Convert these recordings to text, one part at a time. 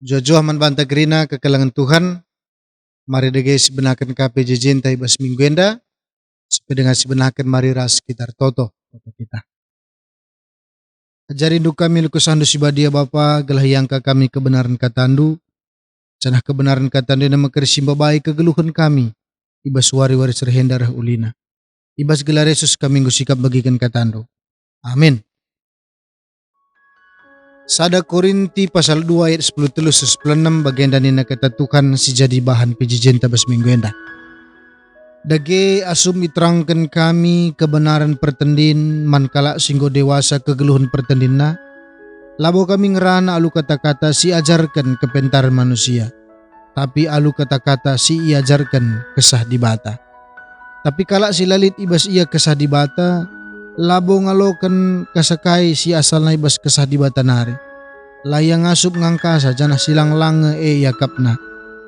Jojo man banta gerina kekalangan Tuhan, mari dege sebenakan KPJ tai bas mingguenda, supaya dengan sebenakan mari ras sekitar toto kita. Ajari du kami lukusandu sibadia Bapa, gelah yangka kami kebenaran katandu, canah kebenaran katandu nama kersimba baik kegeluhan kami, ibas wari-wari serhendarah ulina. Ibas gelar Yesus kami ngusikap bagikan katandu. Amin. Sada Korinti pasal 2 ayat 10 telus 10 bagian danina kata Tuhan si jadi bahan pijijen tabas mingguenda. Dage asum iterangkan kami kebenaran pertendin mankala singgo dewasa kegeluhan pertendinna. Labo kami ngerana alu kata-kata si ajarkan kepentaran manusia. Tapi alu kata-kata si iajarkan kesah di bata. Tapi kala si lalit ibas ia kesah di bata, labo ngalokan kasakai si asal na ibas kesah di bata nari. Layang asup ngangkasa janah silang lange yakapna.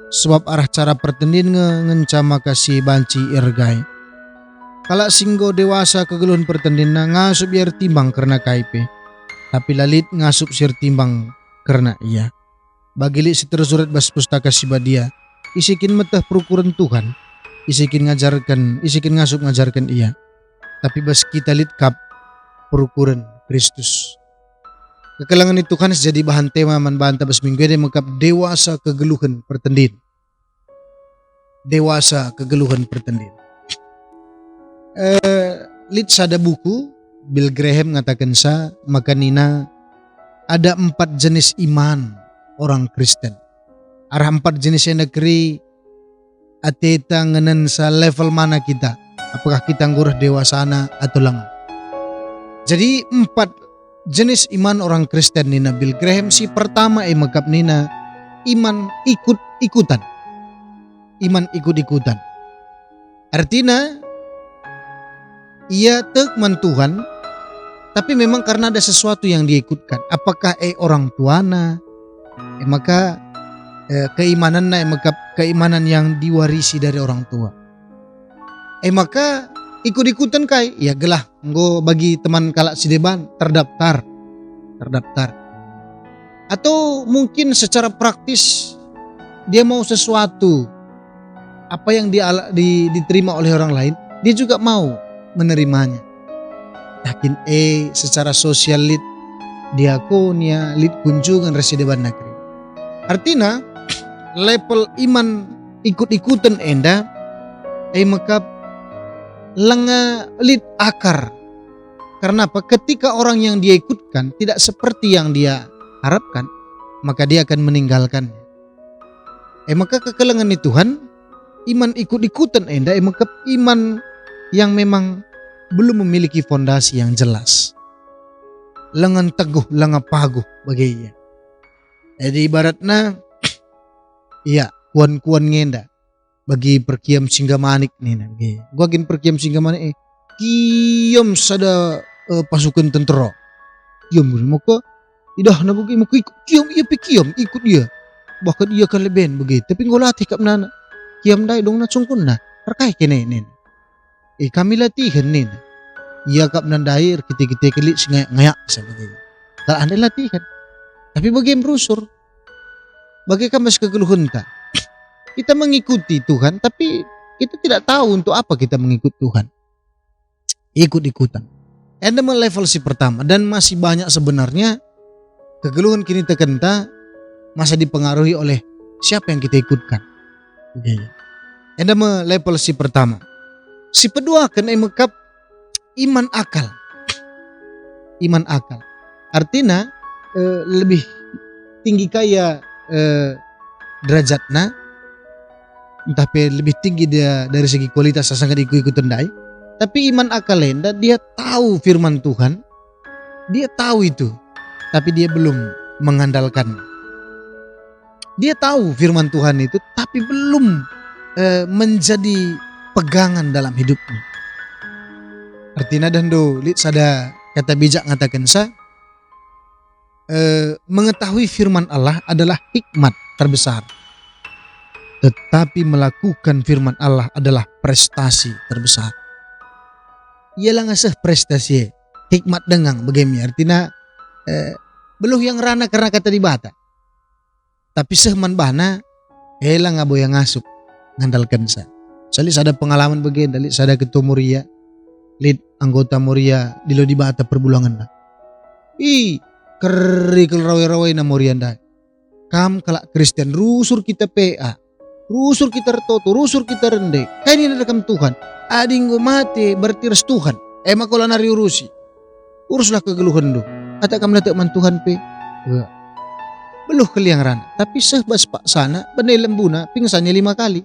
Sebab arah cara pertendin ngencama kasih banci irgai. Kala singgo dewasa kegeluhan pertendin na ngasup biar timbang karena kaipe. Tapi lalit ngasup sir timbang karena iya. Bagili setersurat bas pustaka sibadia. Isikin metah perukuran Tuhan. Isikin ngasup ngajarkan iya. Tapi bas kita litkap perukuran Kristus. Kekalangan itu kan jadi bahan tema manbanta bas minggu ini mengkap dewasa kegeluhan pertendin. Dewasa kegeluhan pertendin. Lit sada buku Bill Graham ngatakan maka nina ada 4 jenis iman orang Kristen. Arah 4 jenisnya negeri ateta ngenen sa level mana kita. Apakah kita ngurah dewasana atau lang. Jadi 4 jenis iman orang Kristen nina Bill Graham si pertama magap nina iman ikut-ikutan. Iman ikut-ikutan. Artinya ia tekman Tuhan tapi memang karena ada sesuatu yang diikutkan. Apakah orang tuana maka keimanan na magap keimanan yang diwarisi dari orang tua. Maka ikut-ikutan kai ya gelah nggo bagi teman kalak si deban terdaftar atau mungkin secara praktis dia mau sesuatu apa yang diterima oleh orang lain dia juga mau menerimanya. Yakin secara sosial lit diakonia lit kunjungan resideban negeri. Artinya level iman ikut-ikutan enda maka lenga lit akar. Karena apa? Ketika orang yang dia ikutkan tidak seperti yang dia harapkan, maka dia akan meninggalkannya. Maka kekelengan itu Tuhan, iman ikut-ikutan enda, maka iman yang memang belum memiliki fondasi yang jelas. Lengan teguh, lengan paguh baginya. Jadi ibaratnya, iya, kuan-kuan ngenda. Bagi perkiam singgah manik nih nage. Gua gin perkiam singgah manik kiam sada pasukan tentara. Kiam maka idah na bagi maka kiam iya pikiam ikut dia. Bahkan dia kan leben begitu. Tapi ngol latih kap nana. Kiam dai dong na sungkun na. Terkait kene nen. Kami latihan nen. Iya kap nandai kita kelit ngayak sebagainya. Tak anda latihan. Tapi bagi merusur. Bagi kamas kegeluhan ta. Kita mengikuti Tuhan tapi kita tidak tahu untuk apa kita mengikut Tuhan. Ikut-ikutan. Enda level si pertama dan masih banyak sebenarnya kegeluhan kini terkenta masa dipengaruhi oleh siapa yang kita ikutkan. Enda level si pertama. Si kedua kan mekap iman akal. Iman akal. Artinya lebih tinggi kaya derajatna. Tapi lebih tinggi dia dari segi kualitas sangat ikut-ikutan dai. Tapi iman akalenda dia tahu firman Tuhan. Dia tahu itu. Tapi dia belum mengandalkan. Dia tahu firman Tuhan itu tapi belum menjadi pegangan dalam hidupnya. Artinya dando lit sada kata bijak ngatakan mengetahui firman Allah adalah hikmat terbesar. Tetapi melakukan firman Allah adalah prestasi terbesar. Ialah ngasih prestasi. Hikmat dengang bagaimana artinya belum yang rana karena kata dibata. Tapi sehman bana, elang abo yang ngasuk, ngandalkan sa. Sali ada pengalaman begini, dali ada ketua Moria, lead anggota Moria di lo di bata perbulangan na. Kerikil rawai-rawai na Moria nda. Kam kalak Kristen, rusur kita PA, rusur kita retoto, rusur kita rende. Kain ini rekam Tuhan. Ading go mati berarti res Tuhan. Makola nari urusi. Uruslah kegeluhan do. Kata kam letak man Tuhan pe. Beluh keliang rana. Tapi sebas pak sana benai lembuna pingsannya 5 kali.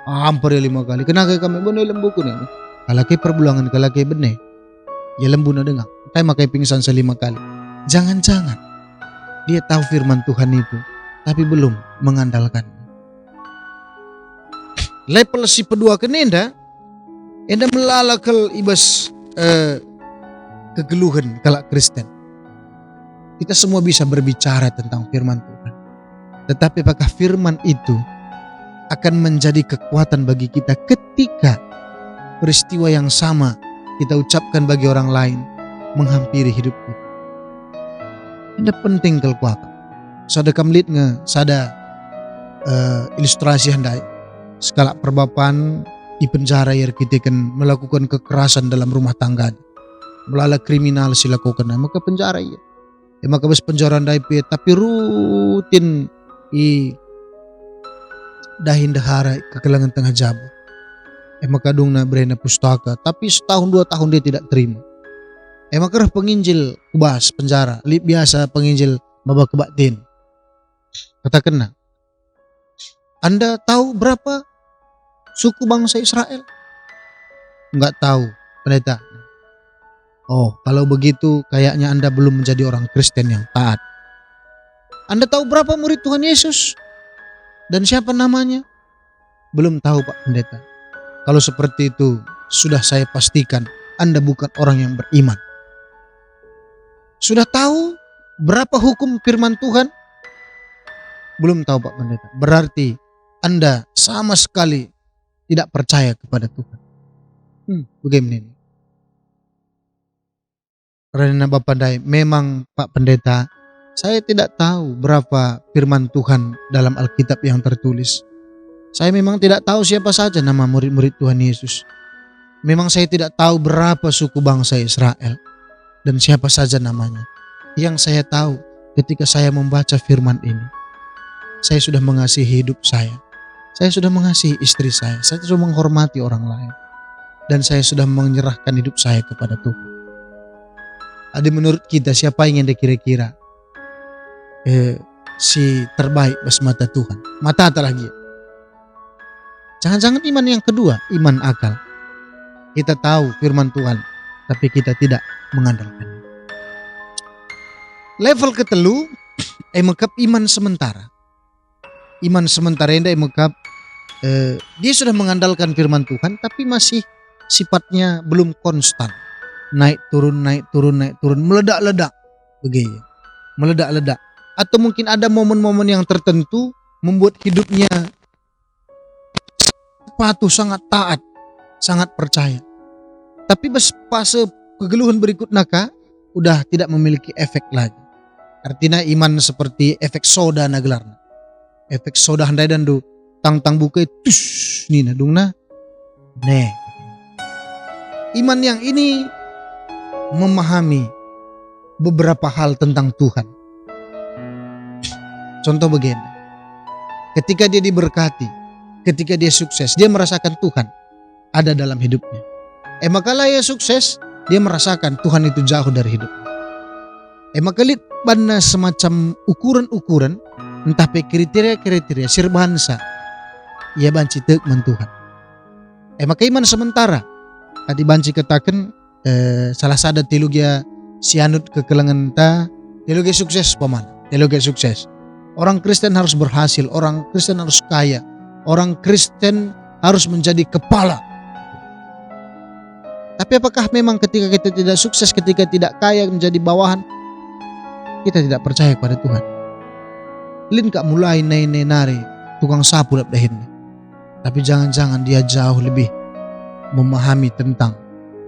Hampir 5 kali. Kenapa kami benai lembu kuning? Kalaki perbulangan kalaki benai. Ya lembu na dengar. Tay makai pingsan 5 kali. Jangan-jangan dia tahu firman Tuhan itu, tapi belum mengandalkan. Level si pedua kenenda, enda melalakal ibas kegeluhan kalak Kristen. Kita semua bisa berbicara tentang firman Tuhan, tetapi apakah firman itu akan menjadi kekuatan bagi kita ketika peristiwa yang sama kita ucapkan bagi orang lain menghampiri hidup kita? Ini penting kalau kuaka. Sada kamlit nge, sada ilustrasi handai. Skala perbapan di penjara yang kita kan melakukan kekerasan dalam rumah tangga, melala kriminal silakukan, maka penjara ya. Maka bes penjara handai pe, tapi rutin i dahin dahara kekelangan tengah jabu. Maka dong na berena pustaka, tapi setahun 2 tahun dia tidak terima. Maka penginjil kubas penjara, biasa penginjil babak kebatin. Katakan na, Anda tahu berapa suku bangsa Israel? Enggak tahu, pendeta. Oh, kalau begitu kayaknya Anda belum menjadi orang Kristen yang taat. Anda tahu berapa murid Tuhan Yesus? Dan siapa namanya? Belum tahu, Pak Pendeta. Kalau seperti itu, sudah saya pastikan Anda bukan orang yang beriman. Sudah tahu berapa hukum firman Tuhan? Belum tahu, Pak Pendeta. Berarti Anda sama sekali tidak percaya kepada Tuhan. Bagaimana ini? Karena Bapak Dai, memang Pak Pendeta, saya tidak tahu berapa firman Tuhan dalam Alkitab yang tertulis. Saya memang tidak tahu siapa saja nama murid-murid Tuhan Yesus. Memang saya tidak tahu berapa suku bangsa Israel dan siapa saja namanya. Yang saya tahu ketika saya membaca firman ini, saya sudah mengasihi hidup saya sudah mengasihi istri saya sudah menghormati orang lain, dan saya sudah menyerahkan hidup saya kepada Tuhan. Ada menurut kita siapa yang kira-kira si terbaik bas mata Tuhan? Mata tak lagi. Jangan-jangan iman yang kedua, iman akal. Kita tahu firman Tuhan, tapi kita tidak mengandalkannya. Level ketelu, emekap iman sementara. Iman sementara yang emekap, dia sudah mengandalkan firman Tuhan, tapi masih sifatnya belum konstan. Naik turun, meledak-ledak. Begitu. Meledak-ledak. Atau mungkin ada momen-momen yang tertentu membuat hidupnya patuh, sangat taat, sangat percaya. Tapi fase kegeluhan berikutnya udah tidak memiliki efek lagi. Artinya iman seperti efek soda na gelarna. Efek soda handai dan do tang buka tus nina dungna. Iman yang ini memahami beberapa hal tentang Tuhan. Contoh begini. Ketika dia diberkati, ketika dia sukses, dia merasakan Tuhan ada dalam hidupnya. Maka lah ia sukses, dia merasakan Tuhan itu jauh dari hidupnya. Maka lihat bana semacam ukuran-ukuran, entah pe kriteria-kriteria sirbansa, ia banci tekman Tuhan. Maka iman sementara, tadi banci katakan salah satu teologia sianut kekelangan ta, teologia sukses paman, teologia sukses. Orang Kristen harus berhasil, orang Kristen harus kaya, orang Kristen harus menjadi kepala. Tapi apakah memang ketika kita tidak sukses, ketika tidak kaya, menjadi bawahan, kita tidak percaya kepada Tuhan? Lin kak mulai nari tukang sapu dap dahin. Tapi jangan-jangan dia jauh lebih memahami tentang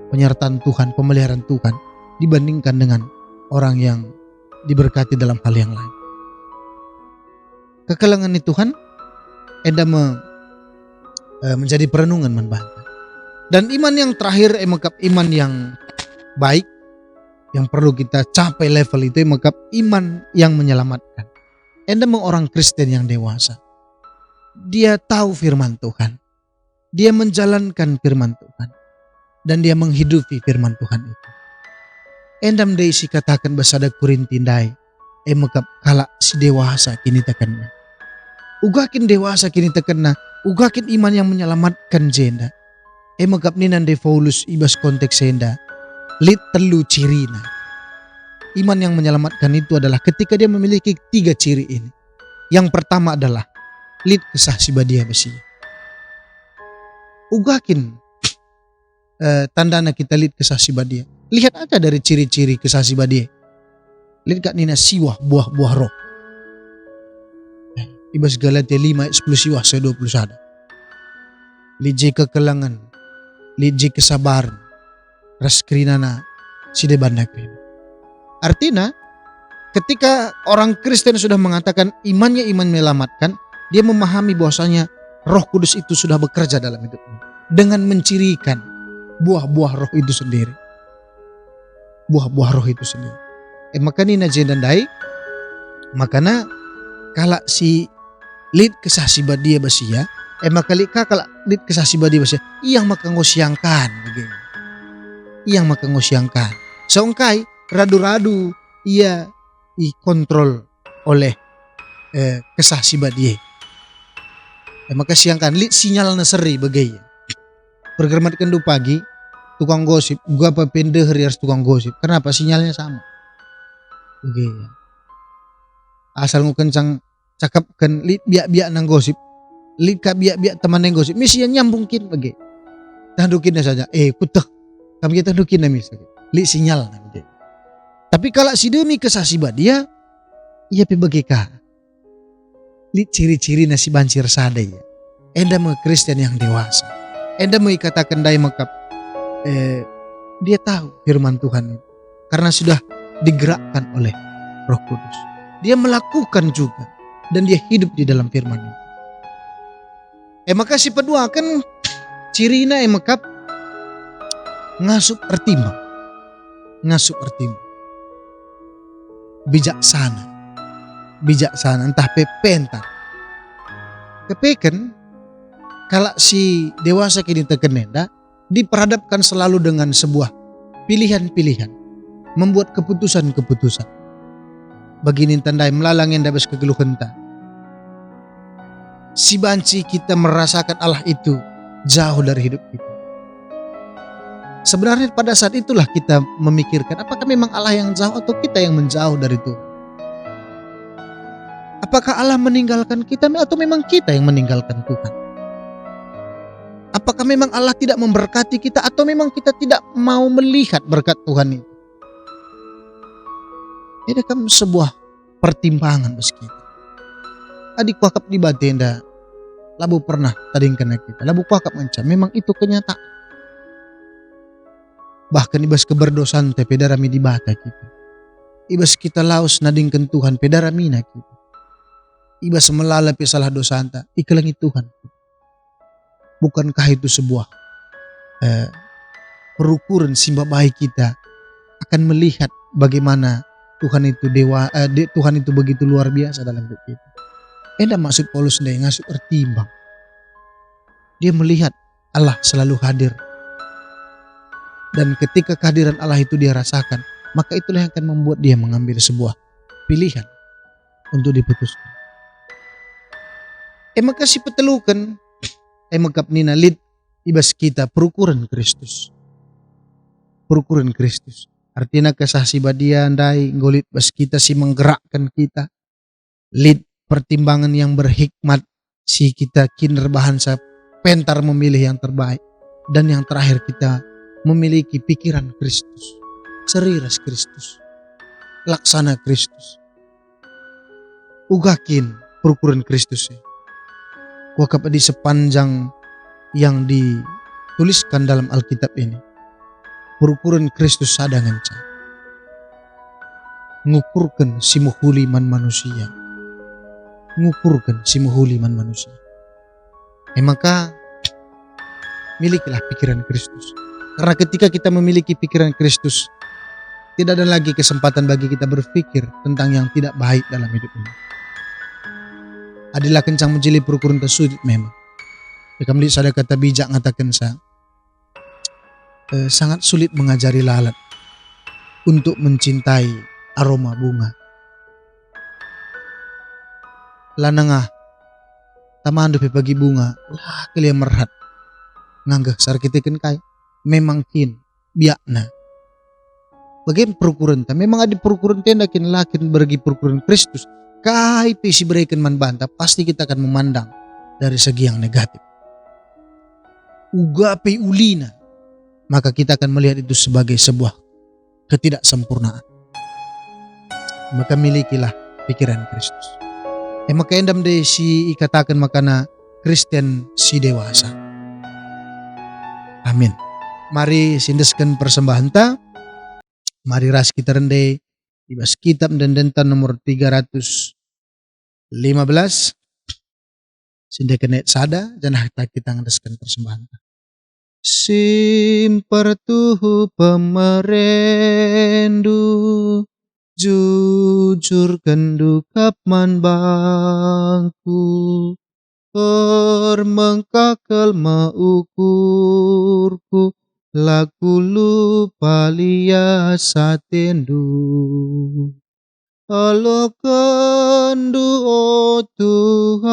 penyertaan Tuhan, pemeliharaan Tuhan dibandingkan dengan orang yang diberkati dalam hal yang lain. kekelangan ni Tuhan enda menjadi perenungan manbanta. Dan iman yang terakhir emakap iman yang baik yang perlu kita capai level itu emakap iman yang menyelamatkan. Enda orang Kristen yang dewasa. Dia tahu firman Tuhan. Dia menjalankan firman Tuhan. Dan dia menghidupi firman Tuhan itu. Endam deisi katakan basada Korintindai. Emakap kalak si dewasa kini tekanna. Ugakin dewasa kini tekanna. Ugakin iman yang menyelamatkan jenda. Emakap ninan de Paulus ibas konteks jenda. Lit telu cirina. Iman yang menyelamatkan itu adalah ketika dia memiliki 3 ciri ini. Yang pertama adalah lit kesah sibadia besi. Ugakin tandana kita lit kesah sibadia. Lihat aja dari ciri-ciri kesah sibadia. Lihat kak nina siwah buah-buah roh. Ibas Galatia 5 ayat 10 siwah saya 20 sada. Liji kekelangan. Liji kesabaran. Raskrinana sidebanda krina. Artinya ketika orang Kristen sudah mengatakan imannya iman menyelamatkan, dia memahami bahwasanya Roh Kudus itu sudah bekerja dalam hidupnya dengan mencirikan buah-buah roh itu sendiri. Buah-buah roh itu sendiri. Makanya najendandai, makanya kalau si lid kesasiba dia basia, makali kalau lid kesasiba dia basia, iyang makangosiangkan begini. Iyang makangosiangkan. Songkai radu-radu ia dikontrol oleh kesasiba dia. Maka siangkan lit sinyal naseri bagaya. Pergermat kendu pagi tukang gosip, gua apa pendeh harus tukang gosip. Kenapa sinyalnya sama? Bagaya. Asal ngukencang cakapkan lit biak-biak nang gosip, lit ka biak-biak teman nang gosip, misinya nyambungkin bagaya. Tandukin saja. Kutek. Kami kita tandukin misalnya. Lit sinyal bagaya. Tapi kalau si demi kesasiba dia, ia pibagika. Lit ciri-ciri nasi bancir sadai ya. Enda mau Kristen yang dewasa. Enda mau katakan dai makap. Dia tahu firman Tuhan itu. Karena sudah digerakkan oleh Roh Kudus. Dia melakukan juga. Dan dia hidup di dalam firman itu. Maka si kedua kan cirina makap. Ngasup pertimbang. Ngasup pertimbang. Bijaksana entah pentar. Kepeken kalau si dewasa kini tekenenda diperhadapkan selalu dengan sebuah pilihan-pilihan, membuat keputusan-keputusan. Begini tandai melalangin dabas kegeluhan ta. Si banci kita merasakan Allah itu jauh dari hidup kita. Sebenarnya pada saat itulah kita memikirkan apakah memang Allah yang jauh atau kita yang menjauh dari Tuhan. Apakah Allah meninggalkan kita atau memang kita yang meninggalkan Tuhan? Apakah memang Allah tidak memberkati kita atau memang kita tidak mau melihat berkat Tuhan itu? Ini kan sebuah pertimbangan bagi kita. Adik wakap di batenda, labu pernah tadi kena kita, labu wakap mencam, memang itu kenyataan. Bahkan ibas keberdosaan te pedarami di bata kita. Ibas kita laos nadingkan Tuhan pedaramina kita. Ibas melalapi salah dosa anta ikelangi Tuhan. Bukankah itu sebuah perukuran simba baik kita akan melihat bagaimana Tuhan itu Tuhan itu begitu luar biasa dalam hidup kita. Enda maksud Paulus sendiri ngasih pertimbang. Dia melihat Allah selalu hadir. Dan ketika kehadiran Allah itu dia rasakan, maka itulah yang akan membuat dia mengambil sebuah pilihan untuk diputuskan. Maka si petelukan, makap nina lid ibas kita perukuran Kristus. Perukuran Kristus. Artinya kesahsiba dia andai ngolit bas kita si menggerakkan kita. Lid pertimbangan yang berhikmat si kita kinder bahansa pentar memilih yang terbaik. Dan yang terakhir kita memiliki pikiran Kristus, seriras Kristus, laksana Kristus. Ugakin perukuran Kristus. Wakap di sepanjang yang dituliskan dalam Alkitab ini, perukuran Kristus sadangan ca. Ngukurkan si muhuliman manusia. ngukurkan si muhuli man manusia. Maka milikilah pikiran Kristus. Karena ketika kita memiliki pikiran Kristus, tidak ada lagi kesempatan bagi kita berpikir tentang yang tidak baik dalam hidup ini. Adilah kencang menjeli perukuran tersudut memang. Jika melihat sada kata bijak ngatakan sangat sulit mengajari lalat untuk mencintai aroma bunga. Lanangah taman dupe pagi bunga lah kalian merhat nganggah sar kita kai memang kin biakna. Bagaimana perukuran ta? Memang ada perukuran tenda kin lakin bagi perukuran Kristus. Kai pesi berikan man bantah pasti kita akan memandang dari segi yang negatif. Ugape ulina, maka kita akan melihat itu sebagai sebuah ketidaksempurnaan. Maka milikilah pikiran Kristus. Maka endam de si ikatakan makana Kristen si dewasa. Amin. Mari sindeskan persembahan ta. Mari ras kita rendai ibas kitab dan dentan nomor 315. Sindekan ayat sada dan kita ngadeskan persembahan ta. Simpertuhu pemerendu jujur kendukap man bangku permengkakel maukurku laku lupa lia satendu Allah kendu oh Tuhanku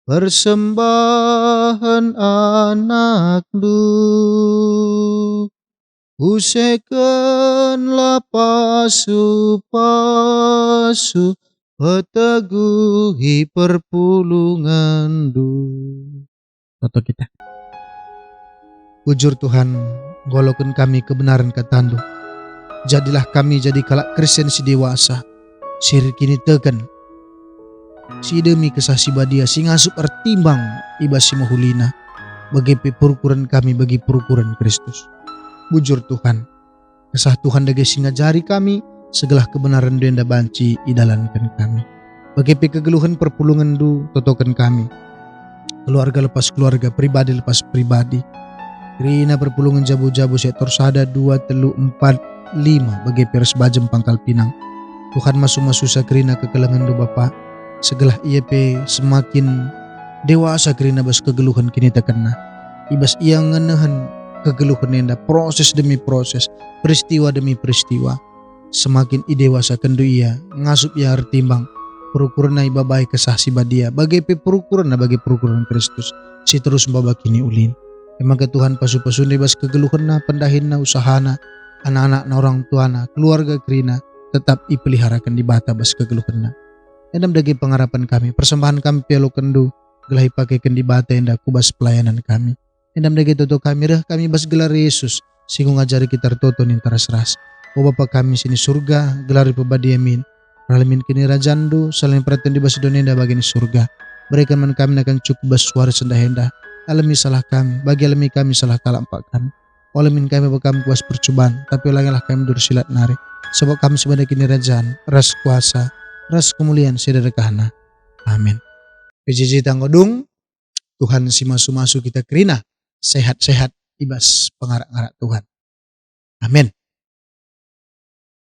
persembahan anakmu usekenlah pasu-pasu peteguhi perpulungandu. Toto kita ujur Tuhan golokkan kami kebenaran katandu. Jadilah kami jadi kalak Kristen si dewasa sir kini teken si demi kesah si badia si ngasup artimbang ibas si mahulina bagi perukuran kami bagi perukuran Kristus. Bujur Tuhan kesah Tuhan dage singa jari kami segala kebenaran denda banci idalankan kami bagi kegeluhan perpulungan du totokan kami keluarga lepas keluarga pribadi lepas pribadi Rina perpulungan jabu-jabu sektor sada 2, 3, 4, 5 bagi peres bajem Pangkal Pinang. Tuhan masuk-masuk sakrina kekelangan do Bapa. Segala ia pe semakin dewasa kerina bas kegeluhan kini terkena. Ibas ia ngenahan kegeluhan enda proses demi proses, peristiwa demi peristiwa. Semakin i dewasa kendu ia ngasup ia artimbang perukuran na ibabai kesah si badia bagai pe perukuran na bagi perukuran Kristus. Si terus babak kini ulin. Maka Tuhan pasu-pasun bas kegeluhan na pendahin na usahana anak-anak na orang tuana keluarga kerina tetap ipeliharakan di bata bas kegeluhan na. Endam dagi pengharapan kami persembahan kami pelo kendu gelahi pakai kendi bata enda kubas pelayanan kami. Endam dagi toto kami dah kami bas gelar Yesus singgung ngajari kita toto nintaras ras. O Bapa kami sini surga gelari pebadi amin. Ralamin kini rajandu selain perhatian di bas donenda bagian surga. Berikan man kami akan cukup bas suara sendah hendah. Alami salah kami, bagi alami kami salah kalampak kami. Olamin kami bakam kuas percobaan, tapi ulangilah kami dursilat nari. Sebab kami sebagai kini rajaan, ras kuasa, ras kemuliaan sederekahna. Amin. PJJ tanggodung, Tuhan si masu-masu kita kerina, sehat-sehat, ibas pengarak-ngarak Tuhan. Amin.